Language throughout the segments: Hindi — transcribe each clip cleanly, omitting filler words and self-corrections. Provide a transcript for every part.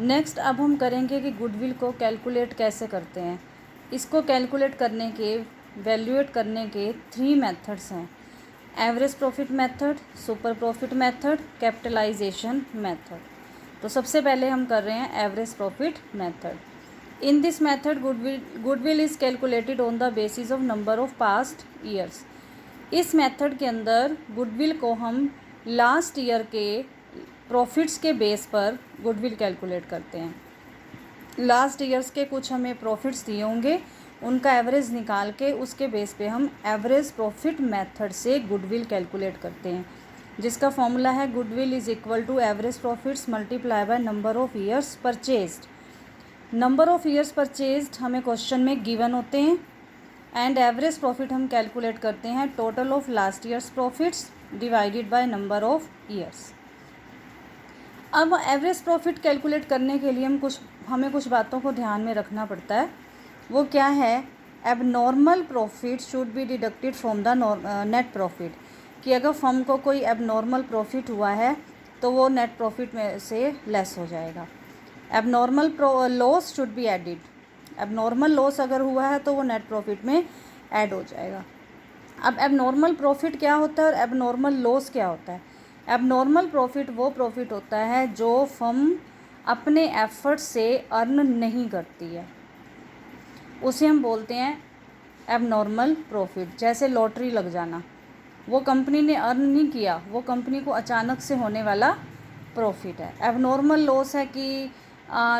नेक्स्ट अब हम करेंगे कि गुडविल को कैलकुलेट कैसे करते हैं। इसको कैलकुलेट करने के, वैल्यूएट करने के 3 मेथड्स हैं। Average profit method, super profit method, capitalization method. तो सबसे पहले हम कर रहे हैं average profit method. In this method goodwill is calculated on the basis of number of past years. इस मेथड के अंदर गुडविल को हम लास्ट ईयर के प्रॉफिट्स के बेस पर गुडविल कैलकुलेट करते हैं। लास्ट ईयर्स के कुछ हमें प्रॉफिट्स दिए होंगे, उनका एवरेज निकाल के उसके बेस पे हम एवरेज प्रॉफिट मेथड से गुडविल कैलकुलेट करते हैं, जिसका फॉर्मूला है goodwill is equal to average profits multiply by number of years purchased. Number of years purchased हमें क्वेश्चन में गिवन होते हैं एंड एवरेज प्रॉफिट हम कैलकुलेट करते हैं total of last years profits divided by number of years. अब एवरेज प्रॉफिट कैलकुलेट करने के लिए हमें कुछ बातों को ध्यान में रखना पड़ता है। वो क्या है? Abnormal profit should be deducted from the net profit, कि अगर फर्म को कोई एबनॉर्मल प्रॉफिट हुआ है तो वो नेट प्रॉफिट में से लेस हो जाएगा। Abnormal loss should be added, abnormal loss अगर हुआ है तो वो नेट प्रॉफिट में ऐड हो जाएगा। अब एबनॉर्मल प्रॉफिट क्या होता है और एबनॉर्मल लॉस क्या होता है? एबनॉर्मल प्रॉफिट वो प्रॉफिट होता है जो फर्म अपने एफर्ट से अर्न नहीं करती है, उसे हम बोलते हैं एबनॉर्मल प्रॉफिट। जैसे लॉटरी लग जाना, वो कंपनी ने अर्न नहीं किया, वो कंपनी को अचानक से होने वाला प्रॉफिट है। एबनॉर्मल लॉस है कि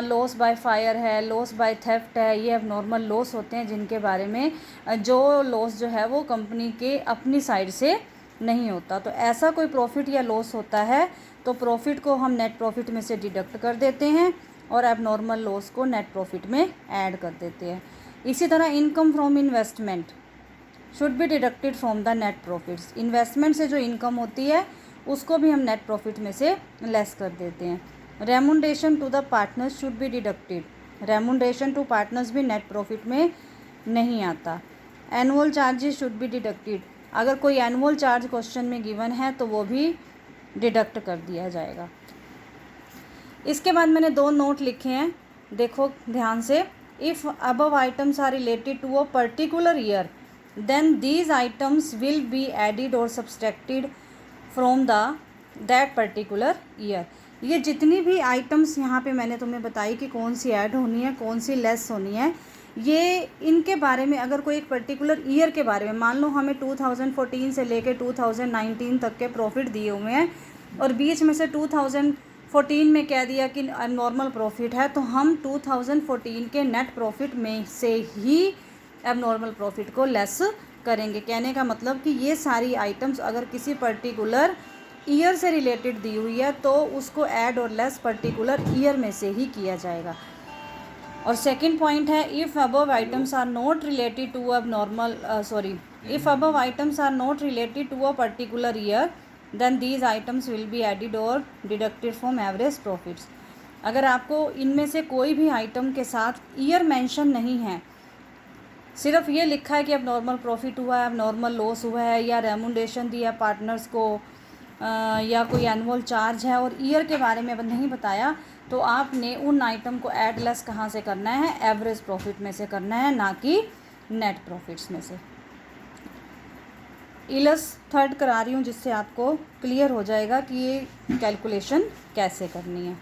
लॉस बाय फायर है, लॉस बाय थेफ्ट है, ये एबनॉर्मल लॉस होते हैं जिनके बारे में जो लॉस जो है वो कंपनी के अपनी साइड से नहीं होता। तो ऐसा कोई प्रॉफिट या लॉस होता है तो प्रॉफिट को हम नेट प्रॉफिट में से डिडक्ट कर देते हैं और एबनॉर्मल लॉस को नेट प्रॉफिट में ऐड कर देते हैं। इसी तरह income from investment should be deducted from the net profits. Investment से जो इनकम होती है उसको भी हम नेट प्रॉफिट में से लेस कर देते हैं। Remuneration to the partners should be deducted, remuneration to partners भी नेट प्रॉफिट में नहीं आता। Annual charges should be deducted, अगर कोई एनुअल चार्ज क्वेश्चन में गिवन है तो वो भी डिडक्ट कर दिया जाएगा। इसके बाद मैंने 2 नोट लिखे हैं, देखो ध्यान से। If above items are related to a particular year then these items will be added और subtracted from that particular year. ये जितनी भी आइटम्स यहाँ पे मैंने तुम्हें बताई कि कौन सी ऐड होनी है, कौन सी लेस होनी है, ये इनके बारे में अगर कोई एक पर्टिकुलर ईयर के बारे में, मान लो हमें 2014 से लेके 2019 तक के प्रॉफिट दिए हुए हैं और बीच में से 2014 में कह दिया कि नॉर्मल प्रॉफिट है, तो हम 2014 के नेट प्रॉफिट में से ही एबनॉर्मल प्रॉफिट को लेस करेंगे। कहने का मतलब कि ये सारी आइटम्स अगर किसी पर्टिकुलर ईयर से रिलेटेड दी हुई है तो उसको ऐड और लेस पर्टिकुलर ईयर में से ही किया जाएगा। और सेकंड पॉइंट है, if above items are not related to if above items are not related to a particular year then these items will be added और डिडक्टेड फ्रॉम एवरेज प्रॉफिट्स। अगर आपको इनमें से कोई भी आइटम के साथ ईयर मेंशन नहीं है, सिर्फ ये लिखा है कि अब नॉर्मल प्रॉफिट हुआ है, अब नॉर्मल लॉस हुआ है, या रेमुनरेशन दिया पार्टनर्स को, या कोई एनुअल चार्ज है और ईयर के बारे में नहीं बताया, तो आपने उन आइटम को ऐड लेस कहाँ से करना है? एवरेज प्रॉफिट में से करना है, ना कि नेट प्रॉफिट्स में से। इलस थर्ड करा रही हूँ जिससे आपको क्लियर हो जाएगा कि ये कैलकुलेशन कैसे करनी है।